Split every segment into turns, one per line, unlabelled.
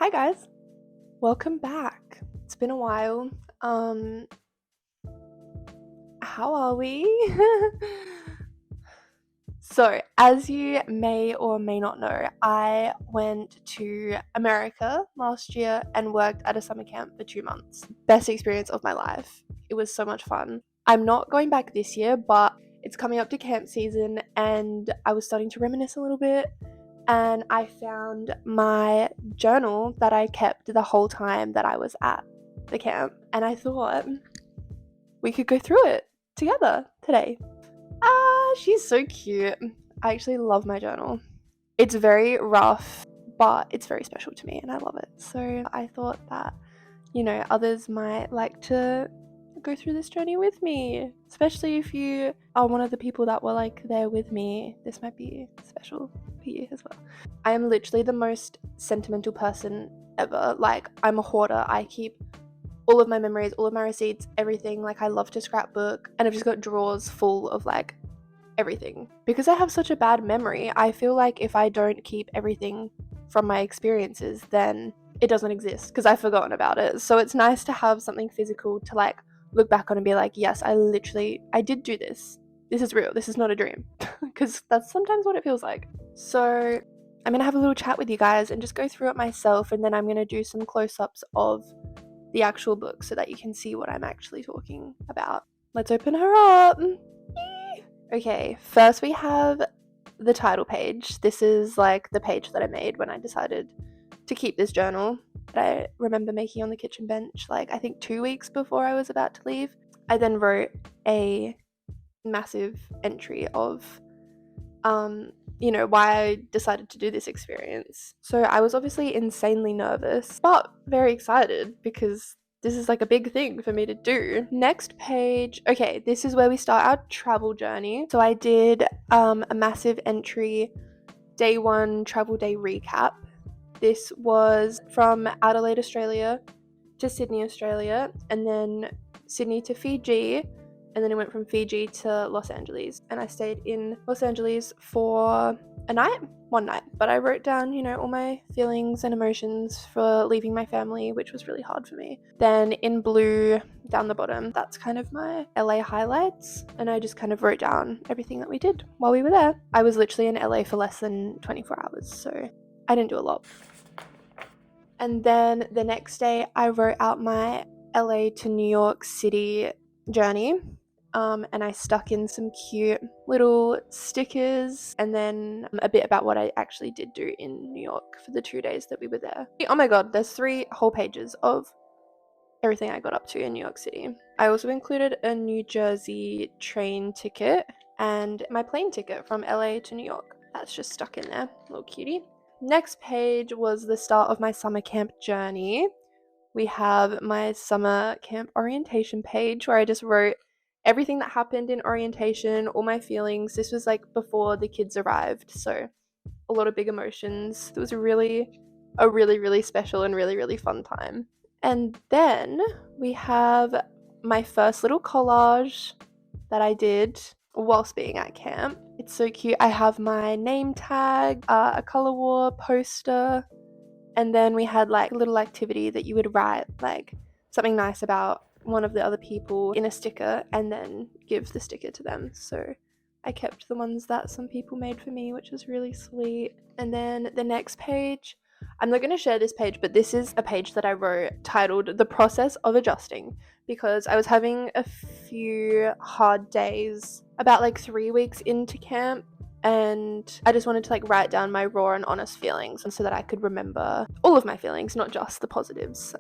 Hi guys, welcome back. It's been a while. How are we? So, as you may or may not know, I went to America last year and worked at a summer camp for 2 months. Best experience of my life. It was so much fun. I'm not going back this year, but it's coming up to camp season and I was starting to reminisce a little bit. And I found my journal that I kept the whole time that I was at the camp. And I thought we could go through it together today. She's so cute. I actually love my journal. It's very rough, but it's very special to me and I love it. So I thought that, others might like to go through this journey with me, especially if you are one of the people that were there with me. This might be special for you as well. I am literally the most sentimental person ever. I'm a hoarder. I keep all of my memories, all of my receipts, everything. I love to scrapbook, and I've just got drawers full of everything. Because I have such a bad memory, I feel like if I don't keep everything from my experiences, then it doesn't exist because I've forgotten about it. So it's nice to have something physical to look back on and be like, yes, I did do this. This is real. This is not a dream. Because that's sometimes what it feels like. So I'm going to have a little chat with you guys and just go through it myself, and then I'm going to do some close-ups of the actual book so that you can see what I'm actually talking about. Let's open her up. Okay, first we have the title page. This is the page that I made when I decided to keep this journal that I remember making on the kitchen bench, I think 2 weeks before I was about to leave. I then wrote a massive entry of why I decided to do this experience. So I was obviously insanely nervous, but very excited because this is a big thing for me to do. Next page. Okay, this is where we start our travel journey. So I did a massive entry, day 1 travel day recap. This was from Adelaide, Australia to Sydney, Australia, and then Sydney to Fiji, and then I went from Fiji to Los Angeles, and I stayed in Los Angeles for one night, but I wrote down, all my feelings and emotions for leaving my family, which was really hard for me. Then in blue down the bottom, that's kind of my LA highlights, and I just kind of wrote down everything that we did while we were there. I was literally in LA for less than 24 hours, so I didn't do a lot. And then the next day I wrote out my LA to New York City journey, and I stuck in some cute little stickers and then a bit about what I actually did do in New York for the 2 days that we were there. Oh my god, there's 3 whole pages of everything I got up to in New York City. I also included a New Jersey train ticket and my plane ticket from LA to New York. That's just stuck in there, little cutie. Next page was the start of my summer camp journey. We have my summer camp orientation page where I just wrote everything that happened in orientation, all my feelings. This was before the kids arrived, so a lot of big emotions. It was a really special and really fun time. And then we have my first little collage that I did whilst being at camp. It's so cute. I have my name tag, a color war poster, and then we had a little activity that you would write something nice about one of the other people in a sticker and then give the sticker to them. So I kept the ones that some people made for me, which was really sweet. And then the next page, I'm not going to share this page, but this is a page that I wrote titled The Process of Adjusting, because I was having a few hard days about 3 weeks into camp, and I just wanted to write down my raw and honest feelings, and so that I could remember all of my feelings, not just the positives,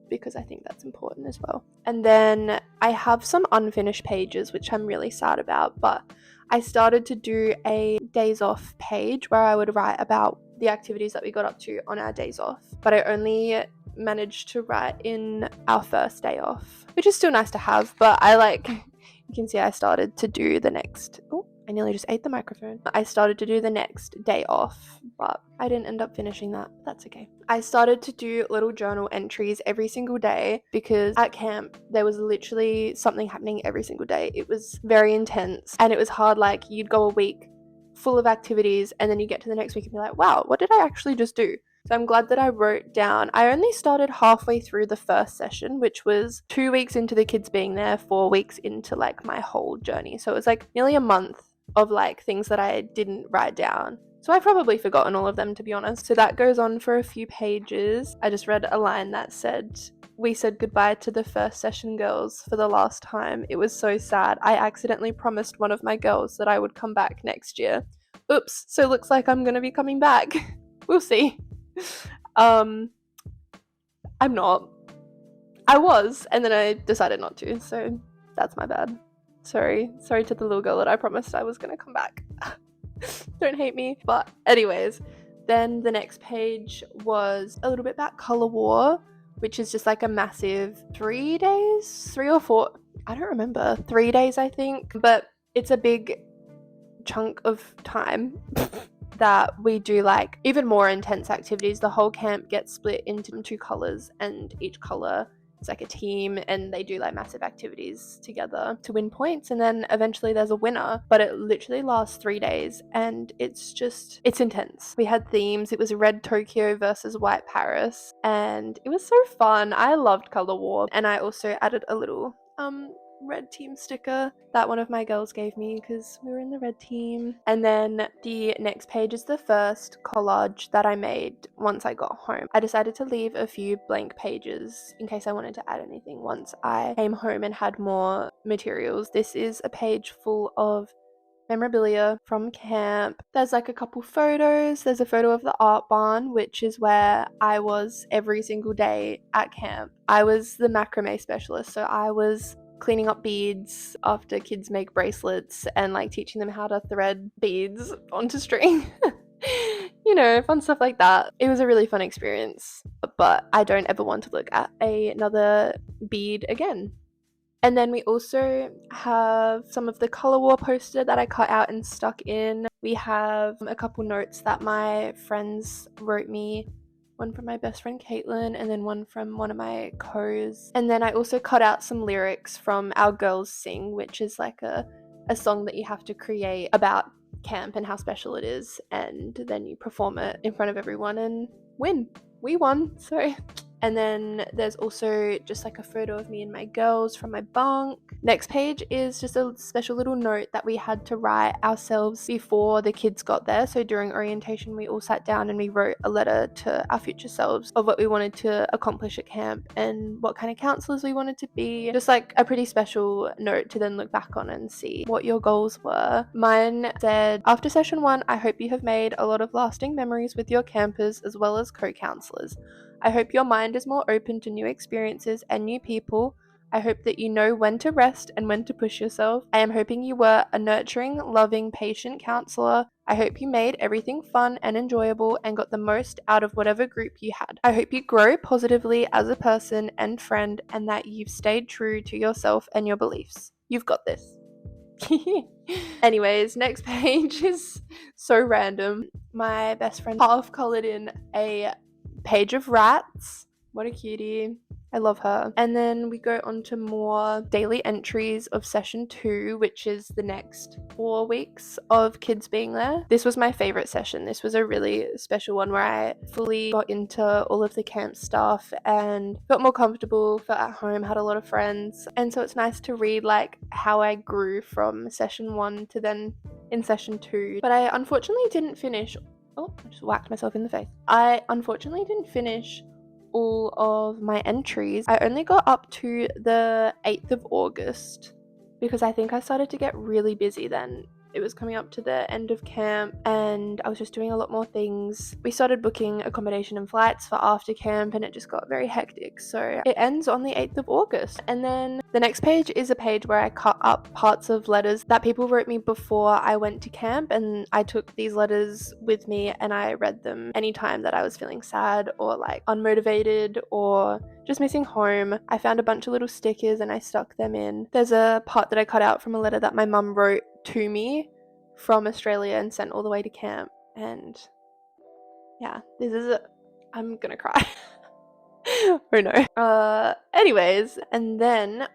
because I think that's important as well. And then I have some unfinished pages, which I'm really sad about, but I started to do a days off page where I would write about the activities that we got up to on our days off, but I only managed to write in our first day off, which is still nice to have, but you can see I started to do the next, I nearly just ate the microphone. I started to do the next day off, but I didn't end up finishing that. But that's okay. I started to do little journal entries every single day because at camp, there was literally something happening every single day. It was very intense and it was hard. You'd go a week full of activities and then you get to the next week and be like, wow, what did I actually just do? So I'm glad that I wrote down. I only started halfway through the first session, which was 2 weeks into the kids being there, 4 weeks into like my whole journey. So it was like nearly a month of like things that I didn't write down. So I've probably forgotten all of them, to be honest. So that goes on for a few pages. I just read a line that said, "We said goodbye to the first session girls for the last time. It was so sad. I accidentally promised one of my girls that I would come back next year. Oops, so looks like I'm gonna be coming back. We'll see." I'm not. I was, and then I decided not to, so that's my bad. Sorry to the little girl that I promised I was gonna come back. Don't hate me. But anyways, then the next page was a little bit about Color War, which is just like a massive 3 days, 3 or 4, I don't remember, 3 days I think, but it's a big chunk of time that we do like even more intense activities. The whole camp gets split into 2 colors, and each color is like a team, and they do like massive activities together to win points, and then eventually there's a winner. But it literally lasts 3 days, and it's intense. We had themes. It was red Tokyo versus white Paris, and it was so fun. I loved Color War, and I also added a little red team sticker that one of my girls gave me because we were in the red team. And then the next page is the first collage that I made once I got home. I decided to leave a few blank pages in case I wanted to add anything once I came home and had more materials. This is a page full of memorabilia from camp. There's like a couple photos. There's a photo of the art barn, which is where I was every single day at camp. I was the macrame specialist, so I was cleaning up beads after kids make bracelets and like teaching them how to thread beads onto string. You know, fun stuff like that. It was a really fun experience, but I don't ever want to look at another bead again. And then we also have some of the Color War poster that I cut out and stuck in. We have a couple notes that my friends wrote me, one from my best friend Caitlin, and then one from one of my co's. And then I also cut out some lyrics from Our Girls Sing, which is like a song that you have to create about camp and how special it is, and then you perform it in front of everyone and win. We won, so. And then there's also just like a photo of me and my girls from my bunk. Next page is just a special little note that we had to write ourselves before the kids got there. So during orientation, we all sat down and we wrote a letter to our future selves of what we wanted to accomplish at camp and what kind of counselors we wanted to be. Just like a pretty special note to then look back on and see what your goals were. Mine said, "After session 1, I hope you have made a lot of lasting memories with your campers as well as co-counselors. I hope your mind is more open to new experiences and new people. I hope that you know when to rest and when to push yourself. I am hoping you were a nurturing, loving, patient counselor. I hope you made everything fun and enjoyable and got the most out of whatever group you had. I hope you grow positively as a person and friend, and that you've stayed true to yourself and your beliefs. You've got this." Anyways, next page is so random. My best friend half colored in a page of rats. What a cutie. I love her. And then we go on to more daily entries of session 2, which is the next 4 weeks of kids being there. This was my favorite session. This was a really special one where I fully got into all of the camp stuff and felt more comfortable, felt at home, had a lot of friends. And so it's nice to read like how I grew from session 1 to then in session 2. But I unfortunately didn't finish. Oh, I just whacked myself in the face. I unfortunately didn't finish all of my entries. I only got up to the 8th of August because I think I started to get really busy then. It was coming up to the end of camp and I was just doing a lot more things. We started booking accommodation and flights for after camp and it just got very hectic. So it ends on the 8th of August. And then the next page is a page where I cut up parts of letters that people wrote me before I went to camp, and I took these letters with me and I read them anytime that I was feeling sad or like unmotivated or just missing home. I found a bunch of little stickers and I stuck them in. There's a part that I cut out from a letter that my mum wrote to me from Australia and sent all the way to camp. And yeah, this is I'm gonna cry. Oh no. Anyways, and then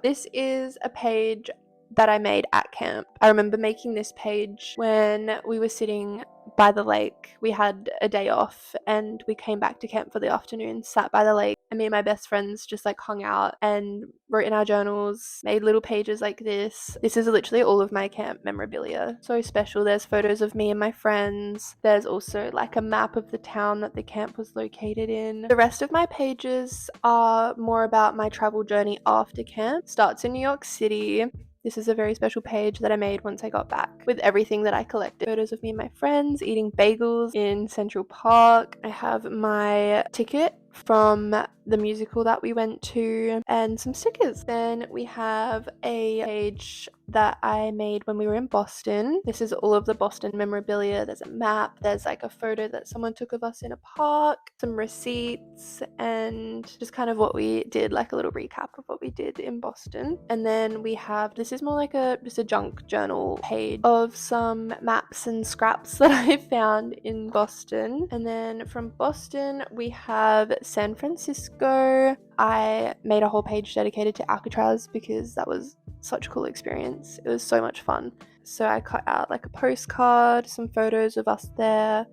this is a page that I made at camp. I remember making this page when we were sitting by the lake. We had a day off and we came back to camp for the afternoon, sat by the lake, and me and my best friends just like hung out and wrote in our journals, made little pages like this. This is literally all of my camp memorabilia. So special. There's photos of me and my friends. There's also like a map of the town that the camp was located in. The rest of my pages are more about my travel journey after camp. Starts in New York City. This is a very special page that I made once I got back with everything that I collected. Photos of me and my friends eating bagels in Central Park. I have my ticket from the musical that we went to and some stickers. Then we have a page that I made when we were in Boston. This is all of the Boston memorabilia. There's a map, there's like a photo that someone took of us in a park, some receipts, and just kind of what we did, like a little recap of what we did in Boston. And then we have, this is more like just a junk journal page of some maps and scraps that I found in Boston. And then from Boston we have San Francisco. I made a whole page dedicated to Alcatraz because that was such a cool experience. It was so much fun. So I cut out like a postcard, some photos of us there,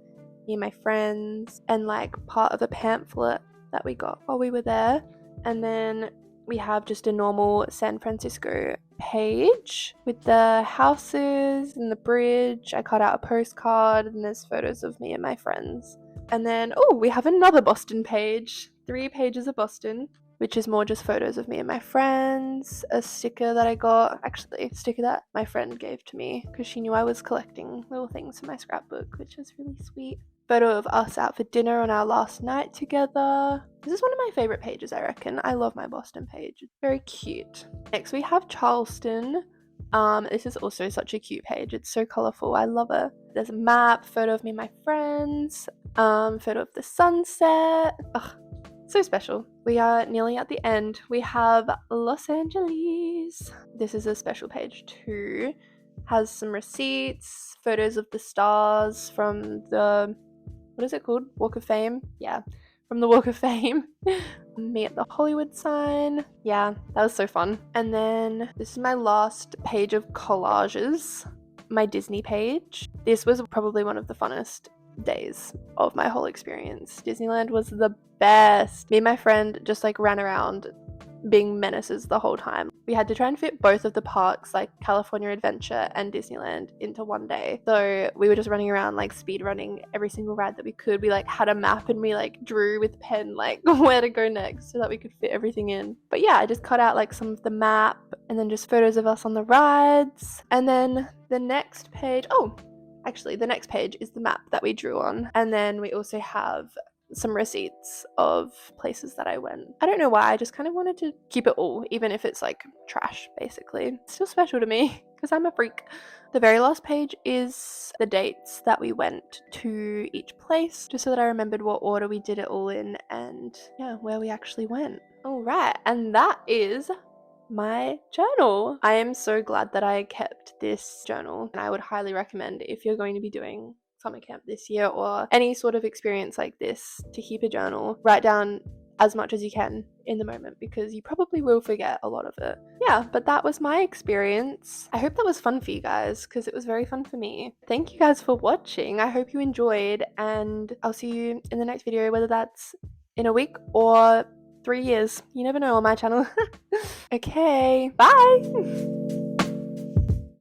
me and my friends, and like part of a pamphlet that we got while we were there. And then we have just a normal San Francisco page with the houses and the bridge. I cut out a postcard and there's photos of me and my friends. And then, we have another Boston page. 3 pages of Boston, which is more just photos of me and my friends. A sticker that I got, actually, a sticker that my friend gave to me because she knew I was collecting little things for my scrapbook, which is really sweet. Photo of us out for dinner on our last night together. This is one of my favorite pages, I reckon. I love my Boston page. It's very cute. Next, we have Charleston. This is also such a cute page. It's so colorful. I love it. There's a map, photo of me and my friends, photo of the sunset. Ugh, so special. We are nearly at the end. We have Los Angeles. This is a special page too. Has some receipts, photos of the stars from the, what is it called? Walk of Fame? Yeah, from the Walk of Fame. Me at the Hollywood sign. Yeah, that was so fun. And then this is my last page of collages, my Disney page. This was probably one of the funnest days of my whole experience. Disneyland was the best. Me and my friend just like ran around being menaces the whole time. We had to try and fit both of the parks, like California Adventure and Disneyland, into one day. So we were just running around like speed running every single ride that we could. We like had a map and we like drew with pen like where to go next so that we could fit everything in. But yeah, I just cut out like some of the map and then just photos of us on the rides. And then the next page, actually the next page is the map that we drew on. And then we also have some receipts of places that I went. I don't know why, I just kind of wanted to keep it all, even if it's like trash, basically. It's still special to me because I'm a freak. The very last page is the dates that we went to each place, just so that I remembered what order we did it all in and yeah, where we actually went. All right, and that is my journal. I am so glad that I kept this journal, and I would highly recommend, if you're going to be doing summer camp this year or any sort of experience like this, to keep a journal. Write down as much as you can in the moment because you probably will forget a lot of it. Yeah, but that was my experience. I hope that was fun for you guys because it was very fun for me. Thank you guys for watching. I hope you enjoyed, and I'll see you in the next video, whether that's in a week or 3 years. You never know on my channel. Okay, bye!